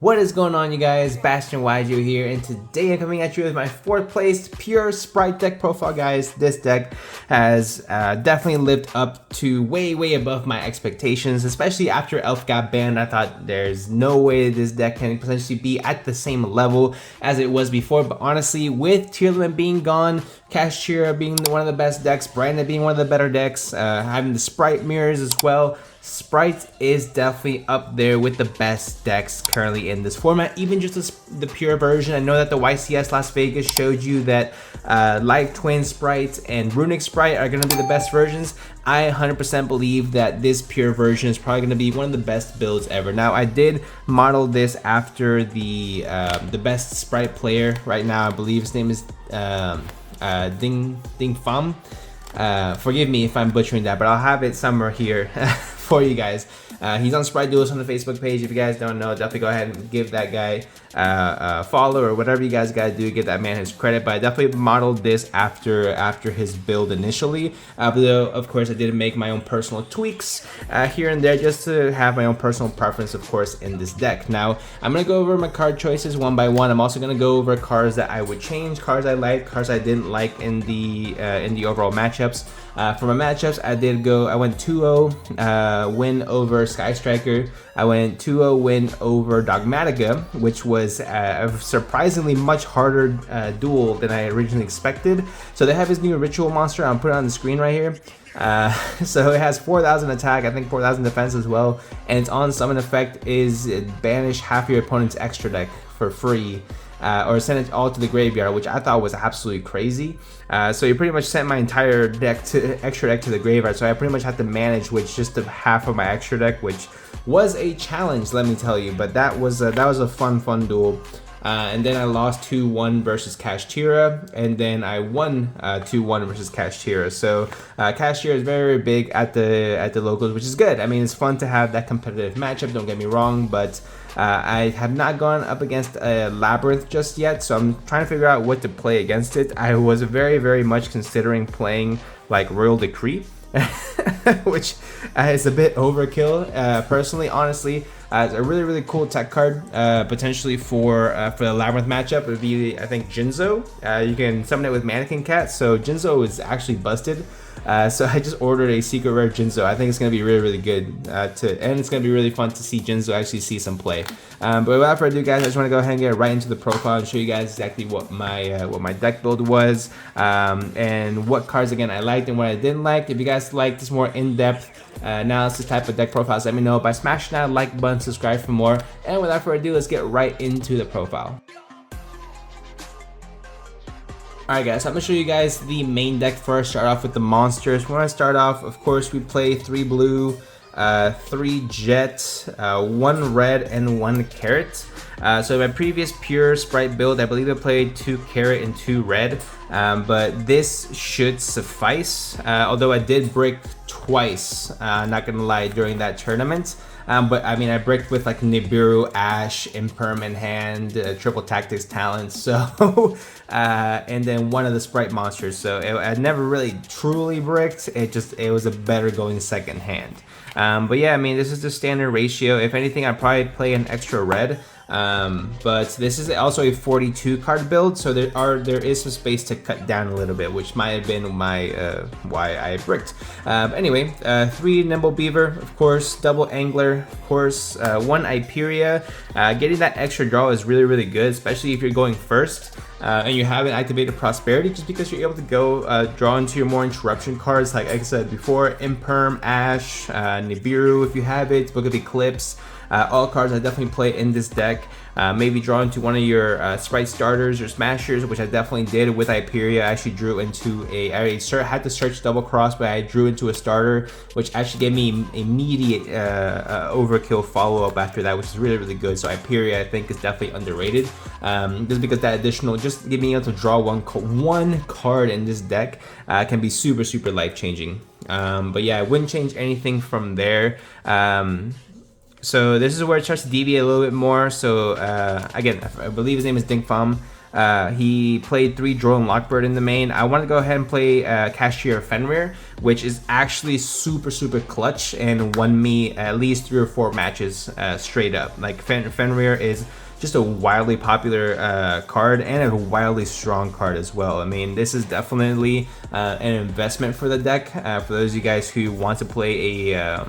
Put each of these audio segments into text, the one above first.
What is going on, you guys? Bastion YJ here, and today I'm coming at you with my 4th placed pure Spright deck profile, guys. This deck has definitely lived up to way above my expectations, especially after Elf got banned. I thought there's no way this deck can potentially be at the same level as it was before, but honestly, with tier limit being gone, Kashtira being one of the best decks, Brandon being one of the better decks, having the Spright mirrors as well, Spright is definitely up there with the best decks currently in this format, even just the pure version. I know that the YCS Las Vegas showed you that Life Twin Spright and Runic Spright are going to be the best versions. I 100% believe that this pure version is probably going to be one of the best builds ever. Now, I did model this after the best Spright player right now. I believe his name is Ding Pham. Forgive me if I'm butchering that, but I'll have it somewhere here for you guys. He's on Spright Duels on the Facebook page. If you guys don't know, definitely go ahead and give that guy a follow or whatever you guys gotta do, give that man his credit. But I definitely modeled this after his build initially. Though of course I did make my own personal tweaks here and there just to have my own personal preference, of course, in this deck. Now I'm gonna go over my card choices one by one. I'm also gonna go over cards that I would change, cards I liked, cards I didn't like in the overall matchups. For my matchups, I went 2-0 win over Sky Striker. I went 2-0 win over Dogmatica, which was a surprisingly much harder duel than I originally expected. So they have his new ritual monster. I'll put it on the screen right here. So it has 4,000 attack, I think 4,000 defense as well, and its on summon effect is banish half your opponent's extra deck for free. Or send it all to the graveyard, which I thought was absolutely crazy. So you pretty much sent my entire extra deck to the graveyard, so I pretty much had to manage with just half of my extra deck, which was a challenge, let me tell you. But that was a fun duel. And then I lost 2-1 versus Kashtira, and then I won 2-1 versus Kashtira. So Kashtira is very big at the locals, which is good. I mean, it's fun to have that competitive matchup, don't get me wrong, but I have not gone up against a Labyrinth just yet, so I'm trying to figure out what to play against it. I was very much considering playing like Royal Decree, which is a bit overkill, personally, honestly. It's a really cool tech card, potentially for the Labyrinth matchup. It would be, I think, Jinzo. You can summon it with Mannequin Cat, so Jinzo is actually busted. So I just ordered a secret rare Jinzo. I think it's going to be really good, and it's going to be really fun to see Jinzo actually see some play. But without further ado, guys, I just want to go ahead and get right into the profile and show you guys exactly what my deck build was, and what cards again I liked and what I didn't like. If you guys like this more in-depth analysis type of deck profiles, let me know by smashing that like button, subscribe for more, and without further ado, let's get right into the profile. Alright guys, so I'm going to show you guys the main deck first. Start off with the monsters. When I start off, of course, we play 3 blue, 3 jet, 1 red, and 1 carrot. So my previous pure Spright build, I believe I played 2 carrot and 2 red, but this should suffice, although I did break twice, not gonna lie, during that tournament. But I mean, I bricked with like Nibiru, Ash, Imperm in hand, triple tactics talent, so and then one of the Spright monsters. So I never really truly bricked. It was a better going second hand. But yeah, I mean, this is the standard ratio. If anything, I'd probably play an extra red. But this is also a 42 card build, so there is some space to cut down a little bit, which might have been my why I bricked. Anyway, 3 Nimble Beaver, of course, double Angler, of course, 1 Iperia. Getting that extra draw is really good, especially if you're going first. And you haven't activated Prosperity, just because you're able to go draw into your more interruption cards, like I said before, Imperm, Ash, Nibiru if you have it, Book of Eclipse. All cards I definitely play in this deck. Maybe draw into one of your Spright starters or smashers, which I definitely did with Iperia. I actually drew into I had to search double cross, but I drew into a starter, which actually gave me immediate overkill follow-up after that, which is really good. So Iperia, I think, is definitely underrated, just because that additional, just being able to draw one card in this deck can be super life-changing. But yeah, I wouldn't change anything from there. So this is where it starts to deviate a little bit more. So again, I believe his name is Ding Pham. He played 3 Drone Lockbird in the main. I want to go ahead and play Cashier Fenrir, which is actually super clutch and won me at least 3 or 4 matches straight up. Like Fenrir is just a wildly popular card and a wildly strong card as well. I mean, this is definitely an investment for the deck for those of you guys who want to play a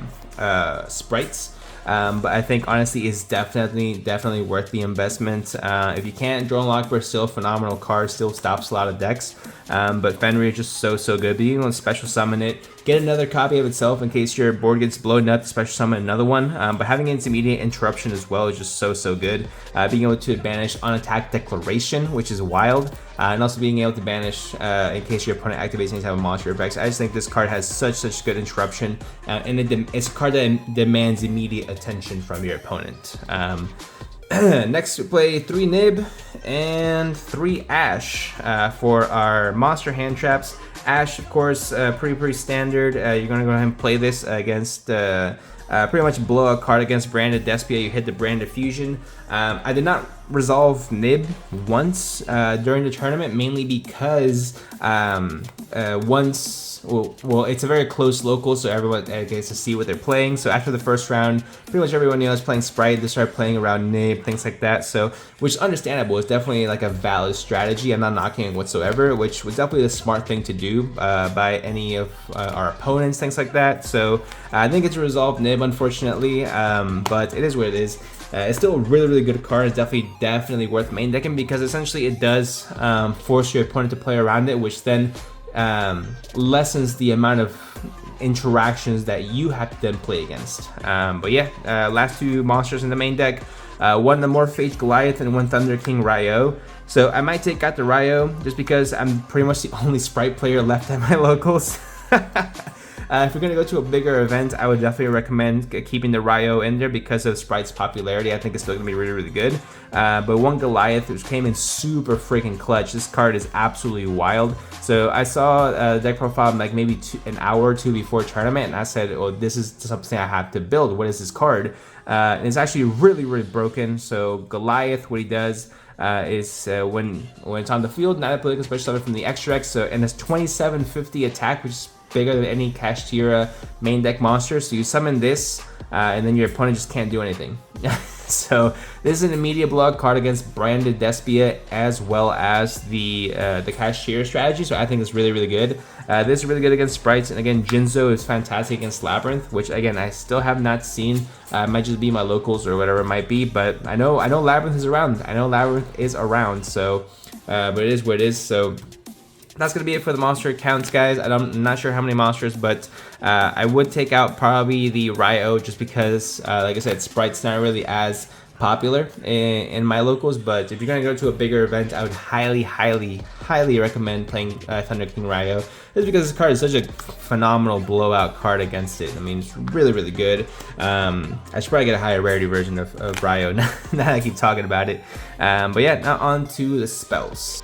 Sprites. But I think honestly it's definitely worth the investment. If you can't, Drone Lockbird still a phenomenal card, still stops a lot of decks. But Fenrir is just so good. Being able to special summon it, get another copy of itself in case your board gets blown up, special summon another one. But having its immediate interruption as well is just so good. Being able to banish on attack declaration, which is wild. And also being able to banish in case your opponent activates any type of monster effects. I just think this card has such good interruption, and it's a card that demands immediate attention from your opponent. Next we play 3 Nib and 3 Ash for our monster hand traps. Ash, of course, pretty standard. You're gonna go ahead and play this against pretty much blow a card against Branded Despia. You hit the Branded Fusion. I did not resolve Nib once during the tournament, mainly because well, it's a very close local, so everyone gets to see what they're playing. So after the first round, pretty much everyone was playing Spright. They started playing around Nib, things like that. So, which is understandable. It's definitely like a valid strategy. I'm not knocking it whatsoever, which was definitely the smart thing to do by any of our opponents, things like that. So I think it's resolved Nib, unfortunately, but it is what it is. It's still a really good card. It's definitely worth main decking because essentially it does force your opponent to play around it, which then lessens the amount of interactions that you have to then play against. But yeah, last 2 monsters in the main deck, one the Morphage Goliath and one Thunder King Ryo. So I might take out the Ryo just because I'm pretty much the only Spright player left at my locals. If you're going to go to a bigger event, I would definitely recommend keeping the Ryo in there because of Sprite's popularity. I think it's still going to be really good. But one Goliath, which came in super freaking clutch. This card is absolutely wild. So I saw deck profile like maybe an hour or 2 before tournament, and I said, oh, this is something I have to build. What is this card? And it's actually really broken. So Goliath, what he does is when it's on the field, not a political special summon from the extra deck. So, and it's 2750 attack, which is bigger than any Kashtira main deck monster. So you summon this, and then your opponent just can't do anything. So this is an immediate block card against Branded Despia as well as the Kashtira strategy. So I think it's really good. This is really good against Sprites, and again Jinzo is fantastic against Labyrinth, which again I still have not seen. It might just be my locals or whatever it might be, but I know Labyrinth is around. So, but it is what it is. So that's gonna be it for the monster counts, guys. I'm not sure how many monsters, but I would take out probably the Ryo just because, like I said, Sprite's not really as popular in my locals. But if you're gonna go to a bigger event, I would highly recommend playing Thunder King Ryo, just because this card is such a phenomenal blowout card against it. I mean, it's really good. I should probably get a higher rarity version of Ryo now that I keep talking about it. But yeah, now on to the spells.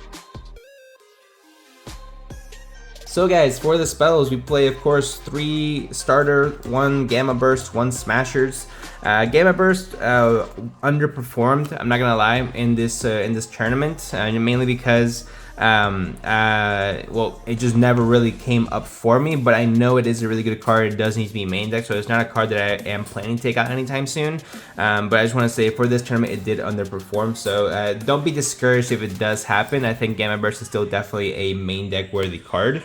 So guys, for the spells, we play, of course, 3 starter, 1 Gamma Burst, 1 Smashers. Gamma Burst underperformed, I'm not gonna lie, in this tournament, mainly because well, it just never really came up for me, but I know it is a really good card. It does need to be main deck, so it's not a card that I am planning to take out anytime soon. But I just want to say for this tournament, it did underperform, so don't be discouraged if it does happen. I think Gamma Burst is still definitely a main deck worthy card,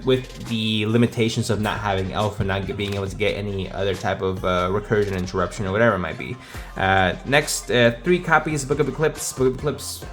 with the limitations of not having Elf and not being able to get any other type of recursion, interruption, or whatever it might be. Next, 3 copies of Book of Eclipse. Book of Eclipse,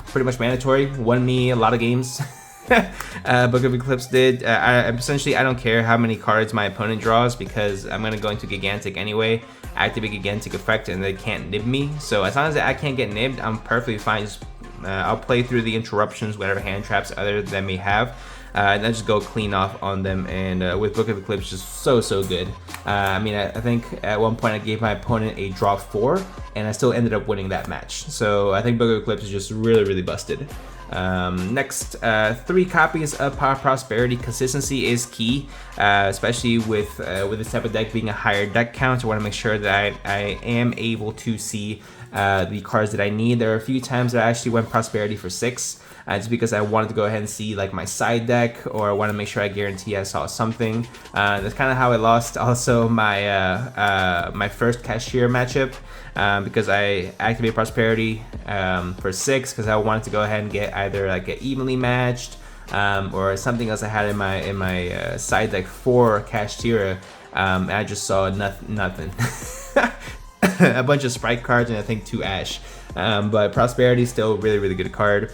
pretty much mandatory. Won me a lot of games. Book of Eclipse did. Essentially, I don't care how many cards my opponent draws because I'm going to go into Gigantic anyway, activate Gigantic effect, and they can't nib me. So as long as I can't get nibbed, I'm perfectly fine. Just, I'll play through the interruptions, whatever hand traps other than may have, and then just go clean off on them. And with Book of Eclipse, just so good. I mean, I think at one point I gave my opponent a draw 4, and I still ended up winning that match. So I think Book of Eclipse is just really busted. Next, 3 copies of Power Prosperity. Consistency is key, especially with this type of deck being a higher deck count. I want to make sure that I am able to see the cards that I need. There are a few times that I actually went Prosperity for 6. Just because I wanted to go ahead and see like my side deck, or I want to make sure I guarantee I saw something. That's kind of how I lost also my my first cashier matchup, because I activated Prosperity for 6 because I wanted to go ahead and get either like an evenly matched or something else I had in my side deck for Kashtira, and I just saw nothing. A bunch of Spright cards and I think 2 Ash, but Prosperity still really good card.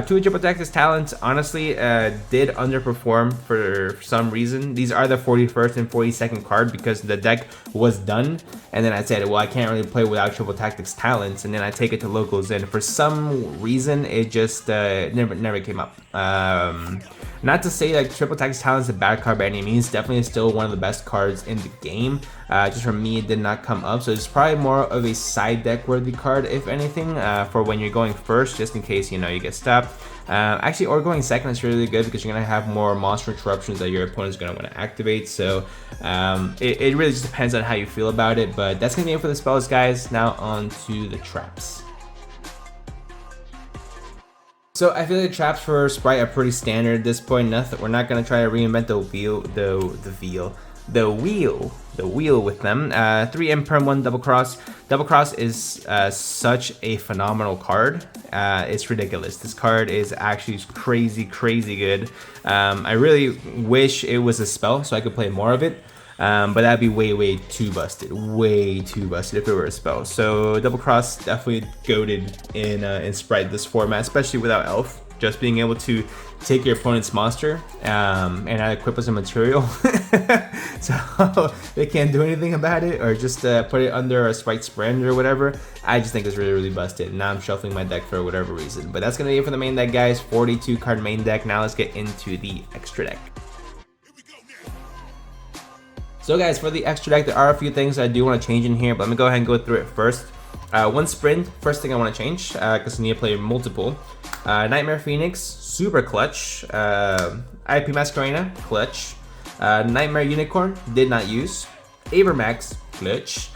2 Triple Tactics Talents honestly did underperform for some reason. These are the 41st and 42nd card because the deck was done, and then I said, well, I can't really play without Triple Tactics Talents, and then I take it to locals, and for some reason it just never came up. Not to say like Triple Tactics Talents is a bad card by any means, definitely still one of the best cards in the game. Just for me, it did not come up, so it's probably more of a side deck worthy card, if anything, for when you're going first, just in case you get stopped. Actually, or going second is really good because you're gonna have more monster interruptions that your opponent's gonna want to activate. So it really just depends on how you feel about it. But that's gonna be it for the spells, guys. Now on to the traps. So I feel like traps for Spright are pretty standard at this point. Nothing. We're not gonna try to reinvent the wheel with them. 3 Imperm, 1 Double Cross. Double Cross is such a phenomenal card. It's ridiculous. This card is actually crazy good. I really wish it was a spell so I could play more of it. But that'd be way too busted. Way too busted if it were a spell. So Double Cross definitely goated in Spright this format, especially without Elf. Just being able to take your opponent's monster and not equip as a material, so they can't do anything about it, or just put it under a Sprite Sprint or whatever. I just think it's really busted. Now I'm shuffling my deck for whatever reason. But that's gonna be it for the main deck, guys. 42 card main deck. Now let's get into the extra deck. So guys, for the extra deck, there are a few things I do want to change in here, but let me go ahead and go through it first. 1 Sprint, first thing I want to change, because I need to play multiple. Nightmare Phoenix, super clutch. IP Masquerena, clutch. Nightmare Unicorn, did not use. Avermax, clutch.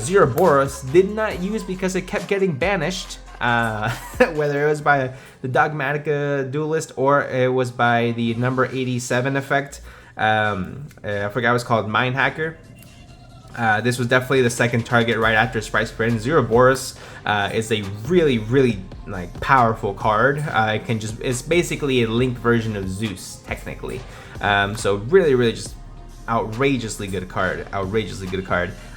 Zero Boros, did not use because it kept getting banished. Whether it was by the Dogmatica Duelist or it was by the number 87 effect. I forgot what it's called, Mind Hacker. This was definitely the second target right after Spright Sprint. Zero Boros is a really like powerful card. It's basically a linked version of Zeus technically. So really just outrageously good card.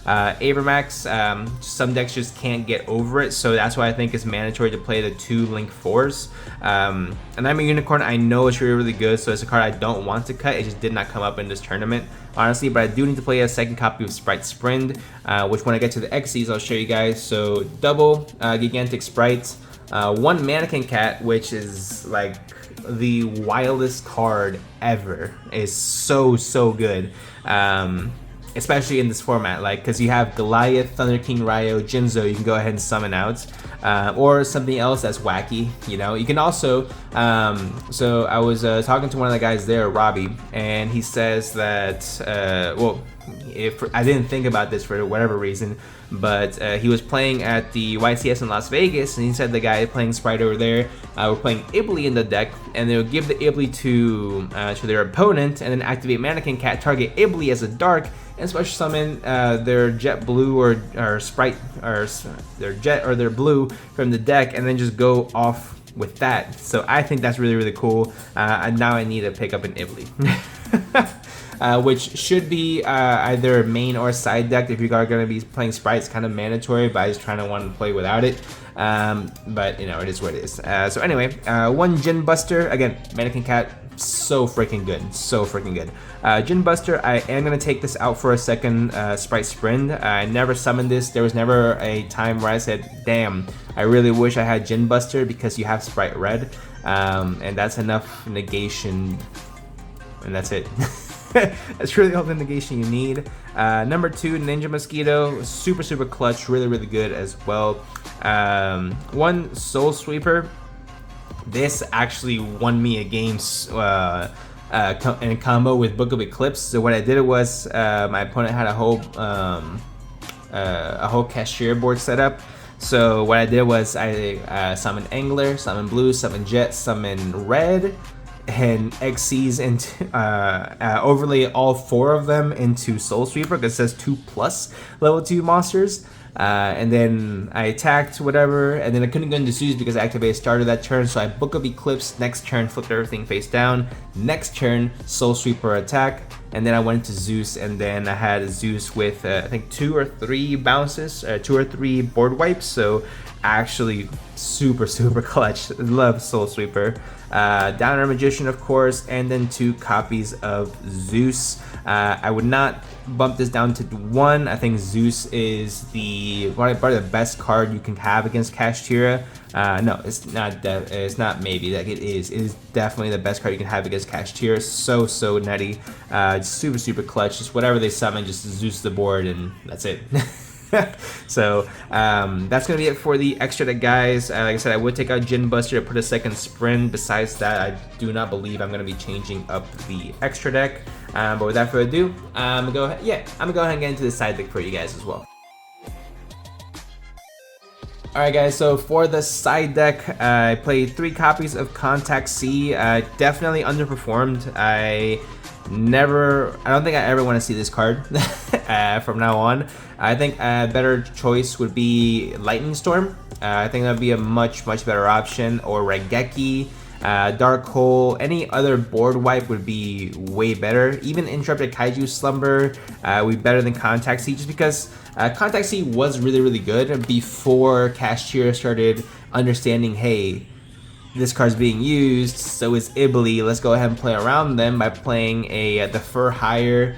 Avermax, some decks just can't get over it, so that's why I think it's mandatory to play the 2 Link 4s. And I'm a Unicorn, I know it's really good, so it's a card I don't want to cut. It just did not come up in this tournament, honestly, but I do need to play a second copy of Spright Sprint, which when I get to the Xyz, I'll show you guys. So double Gigantic Sprites, 1 Mannequin Cat, which is like the wildest card ever. Is so good. Especially in this format, like, because you have Goliath, Thunder King, Ryo, Jinzo, you can go ahead and summon out, or something else that's wacky, You can also, so I was talking to one of the guys there, Robbie, and he says that, well, if I didn't think about this for whatever reason, but he was playing at the YCS in Las Vegas, and he said the guy playing Spright over there were playing Ibly in the deck, and they would give the Ibly to their opponent, and then activate Mannequin Cat, target Ibly as a dark, and special summon their Jet Blue or Spright, or their Jet or their Blue from the deck, and then just go off with that. So I think that's really cool. And now I need to pick up an Ibly. Which should be either main or side deck. If you are going to be playing Spright, it's kind of mandatory, but I just trying to want to play without it. But it is what it is. So anyway, 1 Gin Buster, again, Mannequin Cat, so freaking good. Gin Buster, I am going to take this out for a second Spright Sprint. I never summoned this. There was never a time where I said, damn, I really wish I had Gin Buster, because you have Spright Red. And that's enough negation, and that's it. That's really all the negation you need. Number 2, Ninja Mosquito, super clutch, really good as well. 1 Soul Sweeper. This actually won me a game in a combo with Book of Eclipse. So what I did was my opponent had a whole cashier board set up. So what I did was I summoned Angler, summoned Blue, summoned Jet, summoned Red, and XCs into overlay all 4 of them into Soul Sweeper because it says 2+ level 2 monsters. And then I attacked whatever, and then I couldn't go into Zeus because I activated started that turn, so I Book of Eclipse, next turn flipped everything face down, next turn Soul Sweeper attack, and then I went into Zeus, and then I had Zeus with I think 2 or 3 bounces, 2 or 3 board wipes, so actually super clutch. Love Soul Sweeper. Downer Magician, of course, and then 2 copies of Zeus. I would not bump this down to 1. I think Zeus is probably the best card you can have against Kashtira. No, it's not. It's not maybe. Like it is. It is definitely the best card you can have against Kashtira. So nutty. Super clutch. Just whatever they summon, just Zeus the board, and that's it. So that's gonna be it for the extra deck, guys. Like I said, I would take out Jin Buster to put a second sprint. Besides that, I do not believe I'm gonna be changing up the extra deck. But without further ado, I'm gonna go ahead and get into the side deck for you guys as well. Alright guys, so for the side deck, I played 3 copies of Contact C. Definitely underperformed. I don't think I ever want to see this card from now on. I think a better choice would be Lightning Storm. I think that would be a much better option, or Raigeki, Dark Hole. Any other board wipe would be way better. Even Interrupted Kaiju Slumber would be better than Contact C, just because Contact C was really good before Kashtira started understanding, hey, this card's being used, so is Ibli. Let's go ahead and play around them by playing the Fur Hire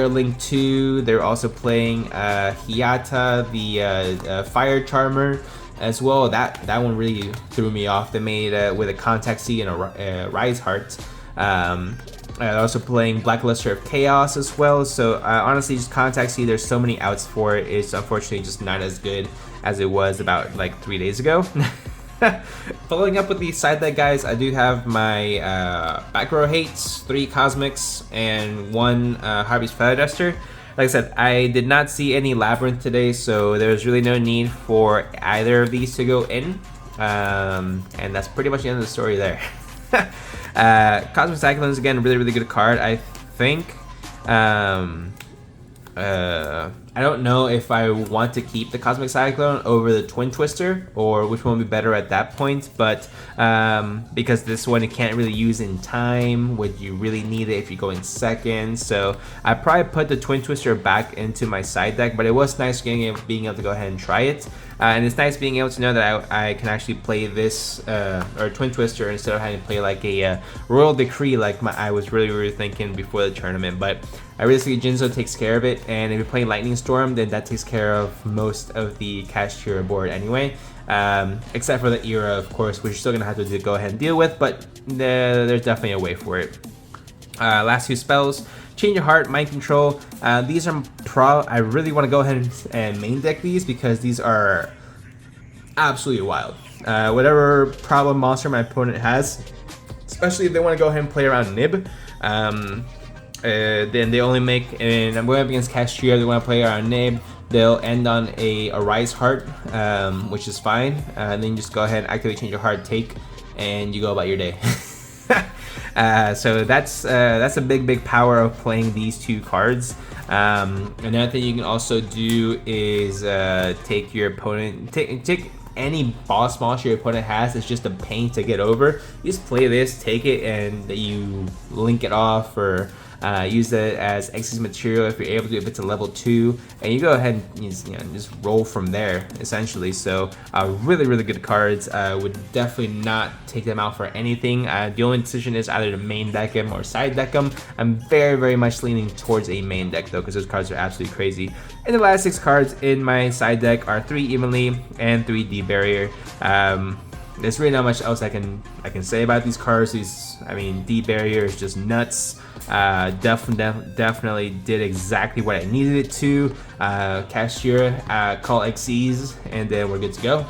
Link 2. They're also playing Hiata, the Fire Charmer as well. That one really threw me off. They made with a Contact C and a Rise Heart. Also playing Blackluster of Chaos as well. So honestly, just Contact C, there's so many outs for it. It's unfortunately just not as good as it was about like 3 days ago. Following up with the side deck, guys, I do have my back row hates, 3 cosmics, and 1 Harvey's Feather Duster. Like I said, I did not see any Labyrinth today, so there's really no need for either of these to go in. And that's pretty much the end of the story there. Cosmic Cyclones, again, really good card. I think I don't know if I want to keep the Cosmic Cyclone over the Twin Twister, or which one would be better at that point, but because this one you can't really use in time, would you really need it if you're going second? So I probably put the Twin Twister back into my side deck, but it was nice being able to go ahead and try it. And it's nice being able to know that I can actually play this or Twin Twister instead of having to play like a Royal Decree like I was really thinking before the tournament. But I really see Jinzo takes care of it, and if you're playing Lightning Storm, then that takes care of most of the Kashtira board anyway. Except for the Era, of course, which you're still gonna have to go ahead and deal with, but there's definitely a way for it. Last 2 spells. Change Your Heart, Mind Control. These are I really want to go ahead and main deck these because these are absolutely wild. Whatever problem monster my opponent has, especially if they want to go ahead and play around Nib, then they only make, and I'm going up against Kashtira, they want to play around Nib, they'll end on a Rise Heart, which is fine. And then you just go ahead and activate Change Your Heart, take, and you go about your day. So that's a big power of playing these 2 cards. Another thing you can also do is take your opponent, take any boss monster your opponent has. It's just a pain to get over. You just play this, take it, and you link it off, or use it as excess material if you're able to, if it's a level 2, and you go ahead and just roll from there essentially. So really good cards. Would definitely not take them out for anything. The only decision is either to main deck them or side deck them. I'm very much leaning towards a main deck though, because those cards are absolutely crazy. And the last 6 cards in my side deck are 3 Evenly and 3 D-Barrier. There's really not much else I can say about these cards. I mean, D-Barrier is just nuts. Definitely did exactly what I needed it to. Kashtira, call XCs, and then we're good to go.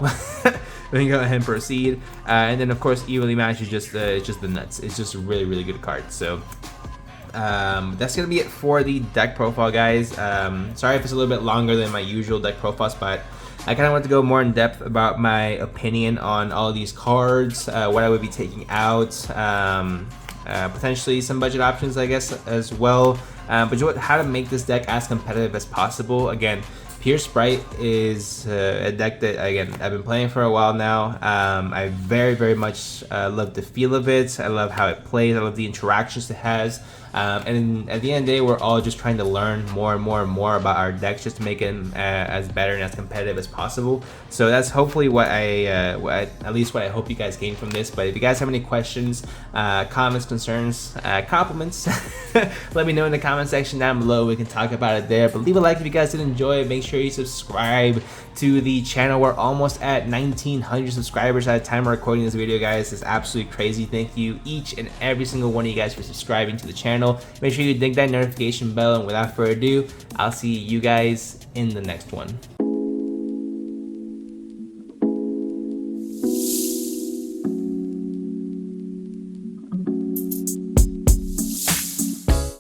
We can go ahead and proceed. And then of course, Evenly Match is just the nuts. It's just a really good card. So that's gonna be it for the deck profile, guys. Sorry if it's a little bit longer than my usual deck profiles, but I kind of want to go more in depth about my opinion on all these cards, what I would be taking out, potentially some budget options, I guess, as well. But how to make this deck as competitive as possible. Again, Pure Spright is a deck that, again, I've been playing for a while now. I very much love the feel of it. I love how it plays. I love the interactions it has. And at the end of the day, we're all just trying to learn more and more about our decks just to make it as better and as competitive as possible. So that's hopefully what at least what I hope you guys gain from this. But if you guys have any questions, comments, concerns, compliments, let me know in the comment section down below. We can talk about it there. But leave a like if you guys did enjoy it. Make sure you subscribe to the channel. We're almost at 1,900 subscribers at the time of recording this video, guys. It's absolutely crazy. Thank you each and every single one of you guys for subscribing to the channel. Make sure you ding that notification bell, and without further ado, I'll see you guys in the next one.